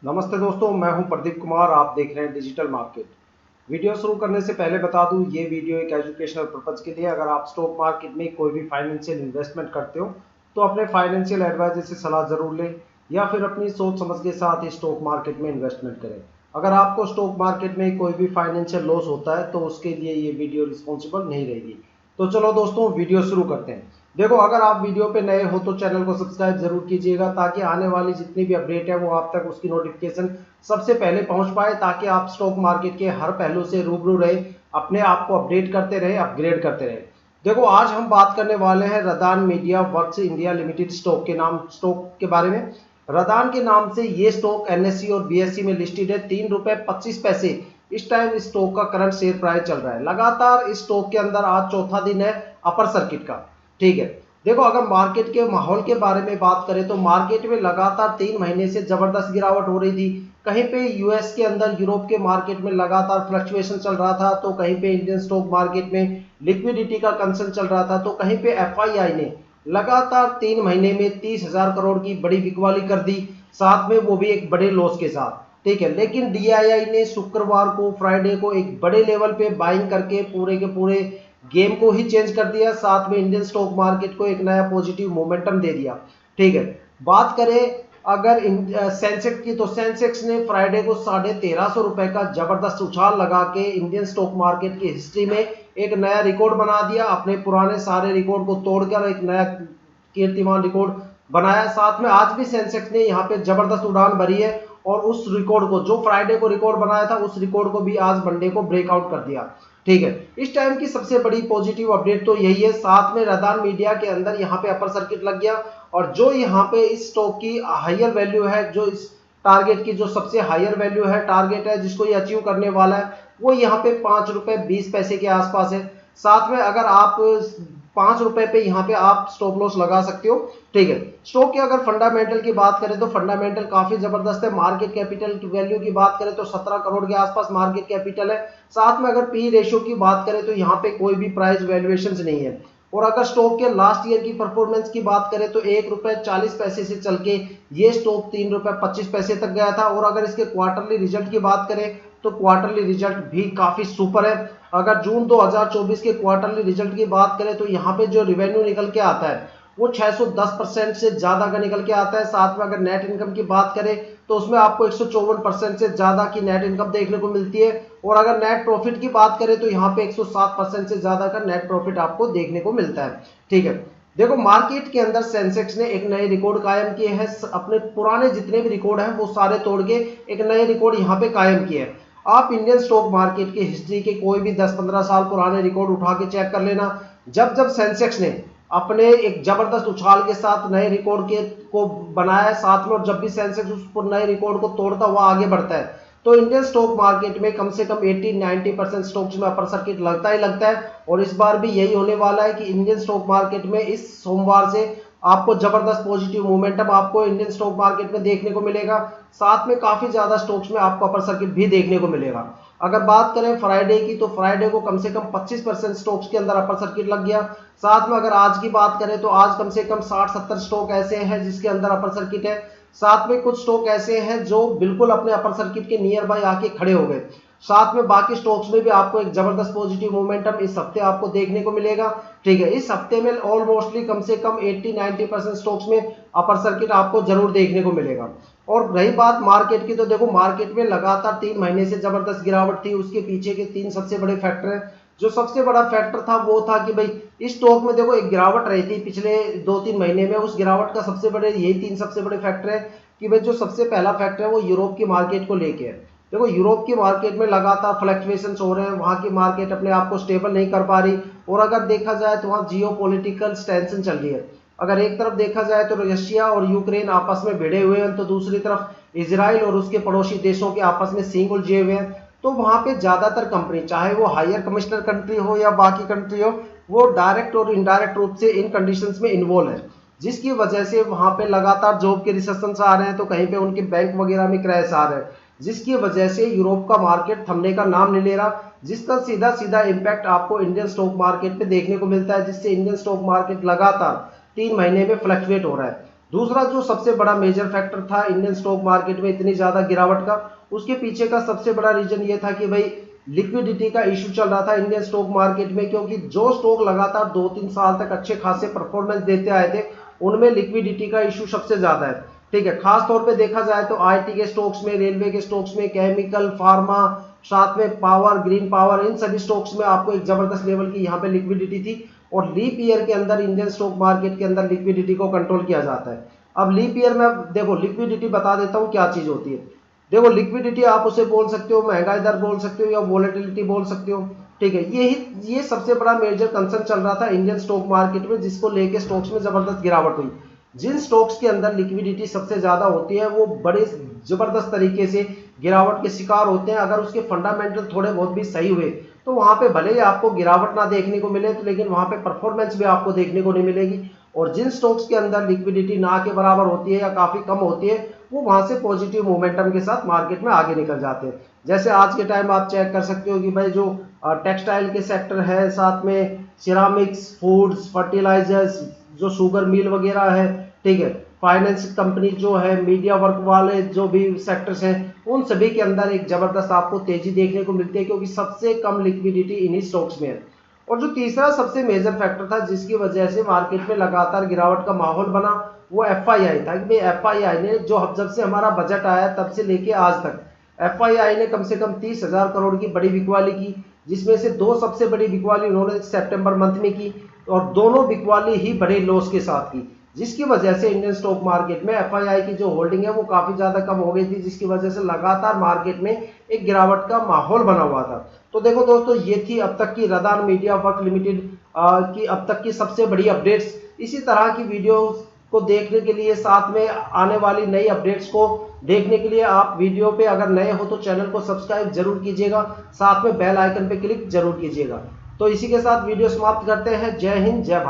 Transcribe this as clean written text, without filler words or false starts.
नमस्ते दोस्तों, मैं हूं प्रदीप कुमार। आप देख रहे हैं डिजिटल मार्केट। वीडियो शुरू करने से पहले बता दूं, ये वीडियो एक एजुकेशनल पर्पज के लिए। अगर आप स्टॉक मार्केट में कोई भी फाइनेंशियल इन्वेस्टमेंट करते हो तो अपने फाइनेंशियल एडवाइजर से सलाह जरूर लें या फिर अपनी सोच समझ के साथ ही स्टॉक मार्केट में इन्वेस्टमेंट करें। अगर आपको स्टॉक मार्केट में कोई भी फाइनेंशियल लॉस होता है तो उसके लिए ये वीडियो रिस्पॉन्सिबल नहीं रहेगी। तो चलो दोस्तों, वीडियो शुरू करते हैं। देखो, अगर आप वीडियो पे नए हो तो चैनल को सब्सक्राइब जरूर कीजिएगा ताकि आने वाली जितनी भी अपडेट है वो आप तक उसकी नोटिफिकेशन सबसे पहले पहुंच पाए, ताकि आप स्टॉक मार्केट के हर पहलू से रूबरू रहे, अपने आप को अपडेट करते रहे, अपग्रेड करते रहे। देखो, आज हम बात करने वाले हैं Radaan media works India limited stock के बारे में। रदान के नाम से ये स्टॉक एनएससी और बीएससी में लिस्टेड है। ₹3.25 इस टाइम इस स्टॉक का करंट शेयर प्राइस चल रहा है। लगातार इस स्टॉक के अंदर आज चौथा दिन है अपर सर्किट का। ठीक है। देखो, अगर मार्केट के माहौल के बारे में बात करें तो मार्केट में लगातार 3 महीने से जबरदस्त गिरावट हो रही थी। कहीं पे यूएस के अंदर, यूरोप के मार्केट में लगातार फ्लक्चुएशन चल रहा था, तो कहीं पे इंडियन स्टॉक मार्केट में लिक्विडिटी का कंसर्न चल रहा था, तो कहीं पे एफआईआई ने लगातार 3 महीने में 30,000 करोड़ की बड़ी बिकवाली कर दी, साथ में वो भी एक बड़े लॉस के साथ। ठीक है। लेकिन डीआईआई ने शुक्रवार को, फ्राइडे को एक बड़े लेवल पे बाइंग करके पूरे के पूरे गेम को ही चेंज कर दिया, साथ में इंडियन स्टॉक मार्केट को एक नया पॉजिटिव मोमेंटम दे दिया। ठीक है। बात करें अगर सेंसेक्स की, तो सेंसेक्स ने फ्राइडे को ₹1350 का जबरदस्त उछाल लगा के इंडियन स्टॉक मार्केट की हिस्ट्री में एक नया रिकॉर्ड बना दिया। अपने पुराने सारे रिकॉर्ड को तोड़कर एक नया कीर्तिमान रिकॉर्ड बनाया। साथ में आज भी सेंसेक्स ने यहाँ पे जबरदस्त उड़ान भरी है और उस रिकॉर्ड को, जो फ्राइडे को रिकॉर्ड बनाया था, उस रिकॉर्ड को भी आज मंडे को ब्रेकआउट कर दिया। ठीक है। इस टाइम की सबसे बड़ी पॉजिटिव अपडेट तो यही है। साथ में रदान मीडिया के अंदर यहाँ पे अपर सर्किट लग गया और जो यहाँ पे इस स्टॉक की हायर वैल्यू है, जो इस टारगेट की जो सबसे हायर वैल्यू है, टारगेट है जिसको ये अचीव करने वाला है, वो यहाँ पे ₹5.20 के आसपास है। साथ में अगर आप ₹5 पे यहाँ पे आप स्टॉप लॉस लगा सकते हो। ठीक है। स्टॉक के अगर फंडामेंटल की बात करें तो फंडामेंटल काफी जबरदस्त है। मार्केट कैपिटल की वैल्यू की बात करें तो 17 करोड़ के आसपास मार्केट कैपिटल है। साथ में अगर पी रेशियो की बात करें तो यहाँ पे कोई भी प्राइस वैल्यूएशन नहीं है। और अगर स्टॉक के लास्ट ईयर की परफॉर्मेंस की बात करें तो ₹1.40 से चल के ये स्टॉक ₹3.25 तक गया था। और अगर इसके क्वार्टरली रिजल्ट की बात करें तो क्वार्टरली रिजल्ट भी काफी सुपर है। अगर जून 2024 के क्वार्टरली रिजल्ट की बात करें तो यहाँ पे जो रिवेन्यू निकल के आता है वो 610% से ज्यादा का निकल के आता है। साथ में अगर नेट इनकम की बात करें तो उसमें आपको 154% से ज्यादा की नेट इनकम देखने को मिलती है। और अगर नेट प्रॉफिट की बात करें तो यहाँ पे 107% से ज्यादा का नेट प्रॉफिट आपको देखने को मिलता है। ठीक है। देखो, मार्केट के अंदर सेंसेक्स ने एक नए रिकॉर्ड कायम किए हैं। अपने पुराने जितने भी रिकॉर्ड हैं वो सारे तोड़ के एक नए रिकॉर्ड यहाँ पे कायम किए हैं। आप इंडियन स्टॉक मार्केट की हिस्ट्री के कोई भी 10-15 साल पुराने रिकॉर्ड उठा के चेक कर लेना। जब जब सेंसेक्स ने अपने एक जबरदस्त उछाल के साथ नए रिकॉर्ड के को बनाया साथ में, और जब भी सेंसेक्स उस नए रिकॉर्ड को तोड़ता हुआ आगे बढ़ता है, तो इंडियन स्टॉक मार्केट में कम से कम 80-90% स्टॉक्स में अपर सर्किट लगता ही लगता है। और इस बार भी यही होने वाला है कि इंडियन स्टॉक मार्केट में इस सोमवार से आपको जबरदस्त पॉजिटिव मोमेंटम आपको इंडियन स्टॉक मार्केट में देखने को मिलेगा। साथ में काफी ज्यादा स्टॉक्स में आपको अपर सर्किट भी देखने को मिलेगा। अगर बात करें फ्राइडे की, तो फ्राइडे को कम से कम 25% स्टॉक्स के अंदर अपर सर्किट लग गया। साथ में अगर आज की बात करें तो आज कम से कम 60-70 स्टॉक ऐसे हैं जिसके अंदर अपर सर्किट है। साथ में कुछ स्टॉक ऐसे हैं जो बिल्कुल अपने अपर सर्किट के नियर बाय आके खड़े हो गए। साथ में बाकी स्टॉक्स में भी आपको एक जबरदस्त पॉजिटिव मोमेंटम इस हफ्ते आपको देखने को मिलेगा। ठीक है। इस हफ्ते में ऑलमोस्टली कम से कम 80-90% स्टॉक्स में अपर सर्किट आपको जरूर देखने को मिलेगा। और रही बात मार्केट की, तो देखो, मार्केट में लगातार 3 महीने से जबरदस्त गिरावट थी। उसके पीछे के 3 सबसे बड़े फैक्टर हैं। जो सबसे बड़ा फैक्टर था वो था कि भाई इस स्टॉक में देखो एक गिरावट रही थी पिछले 2-3 महीने में। उस गिरावट का सबसे बड़े यही 3 सबसे बड़े फैक्टर है कि भाई जो सबसे पहला फैक्टर है वो यूरोप की मार्केट को लेके है। देखो, यूरोप की मार्केट में लगातार फ्लक्चुएशन हो रहे हैं। वहां की मार्केट अपने आप को स्टेबल नहीं कर पा रही। और अगर देखा जाए तो वहां जियो पोलिटिकल टेंशन चल रही है। अगर एक तरफ देखा जाए तो रशिया और यूक्रेन आपस में भिड़े हुए हैं, तो दूसरी तरफ इजराइल और उसके पड़ोसी देशों के आपस में सींग उलझे हुए हैं। तो वहां पे ज्यादातर कंपनी, चाहे वो हायर कमिश्नर कंट्री हो या बाकी कंट्री हो, वो डायरेक्ट और इनडायरेक्ट रूप से इन कंडीशंस में इन्वॉल्व है, जिसकी वजह से वहां पे लगातार जॉब के रिसेशन आ रहे हैं, तो कहीं पे उनके बैंक वगैरह में क्रैश आ रहे हैं, जिसकी वजह से यूरोप का मार्केट थमने का नाम नहीं ले रहा, जिसका सीधा सीधा इम्पैक्ट आपको इंडियन स्टॉक मार्केट पे देखने को मिलता है, जिससे इंडियन स्टॉक मार्केट लगातार 3 महीने में फ्लक्चुएट हो रहा है। दूसरा जो सबसे बड़ा मेजर फैक्टर था इंडियन स्टॉक मार्केट में इतनी ज्यादा गिरावट का, उसके पीछे का सबसे बड़ा रीजन ये था कि भाई लिक्विडिटी का इशू चल रहा था इंडियन स्टॉक मार्केट में, क्योंकि जो स्टॉक लगातार 2-3 साल तक अच्छे खासे परफॉर्मेंस देते आए थे उनमें लिक्विडिटी का इशू सबसे ज्यादा है। ठीक है, खास तौर पे देखा जाए तो आईटी के स्टॉक्स में, रेलवे के स्टॉक्स में, केमिकल, फार्मा, साथ में पावर, ग्रीन पावर, इन सभी स्टॉक्स में आपको एक जबरदस्त लेवल की यहाँ पे लिक्विडिटी थी। और लीप ईयर के अंदर इंडियन स्टॉक मार्केट के अंदर लिक्विडिटी को कंट्रोल किया जाता है। अब लीप ईयर में देखो लिक्विडिटी बता देता हूँ क्या चीज होती है। देखो लिक्विडिटी आप उसे बोल सकते हो महंगाई दर बोल सकते हो या वोलेटिलिटी बोल सकते हो। ठीक है, ये सबसे बड़ा मेजर कंसर्न चल रहा था इंडियन स्टॉक मार्केट में, जिसको लेके स्टॉक्स में जबरदस्त गिरावट हुई। जिन स्टॉक्स के अंदर लिक्विडिटी सबसे ज्यादा होती है वो बड़े जबरदस्त तरीके से गिरावट के शिकार होते हैं। अगर उसके फंडामेंटल थोड़े बहुत भी सही हुए तो वहां पे भले ही आपको गिरावट ना देखने को मिले तो लेकिन वहां पे परफॉर्मेंस भी आपको देखने को नहीं मिलेगी। और जिन स्टॉक्स के अंदर लिक्विडिटी ना के बराबर होती है या काफी कम होती है वो वहां से पॉजिटिव मोमेंटम के साथ मार्केट में आगे निकल जाते हैं। जैसे आज के टाइम आप चेक कर सकते हो कि भाई जो टेक्सटाइल के सेक्टर है, साथ में सिरामिक्स, फूड्स, फर्टिलाइजर्स, जो शुगर मिल वगैरह है, ठीक है, फाइनेंस कंपनी जो है, मीडिया वर्क वाले जो भी सेक्टर्स हैं, उन सभी के अंदर एक जबरदस्त आपको तेजी देखने को मिलती है, क्योंकि सबसे कम लिक्विडिटी इन्हीं स्टॉक्स में है। और जो तीसरा सबसे मेजर फैक्टर था जिसकी वजह से मार्केट में लगातार गिरावट का माहौल बना वो एफआईआई था। कि एफआईआई ने जब से हमारा बजट आया तब से लेके आज तक एफआईआई ने कम से कम 30,000 करोड़ की बड़ी बिकवाली की, जिसमें से दो सबसे बड़ी बिकवाली उन्होंने सितंबर मंथ में की और दोनों बिकवाली ही बड़े लॉस के साथ की, जिसकी वजह से इंडियन स्टॉक मार्केट में एफआईआई की जो होल्डिंग है वो काफी ज्यादा कम हो गई थी, जिसकी वजह से लगातार मार्केट में एक गिरावट का माहौल बना हुआ था। तो देखो दोस्तों, ये थी अब तक की रदान मीडिया वर्क लिमिटेड की अब तक की सबसे बड़ी अपडेट्स। इसी तरह की वीडियो को देखने के लिए, साथ में आने वाली नई अपडेट्स को देखने के लिए आप वीडियो पे अगर नए हो तो चैनल को सब्सक्राइब जरूर कीजिएगा, साथ में बेल आइकन पे क्लिक जरूर कीजिएगा। तो इसी के साथ वीडियो समाप्त करते हैं। जय हिंद, जय भारत।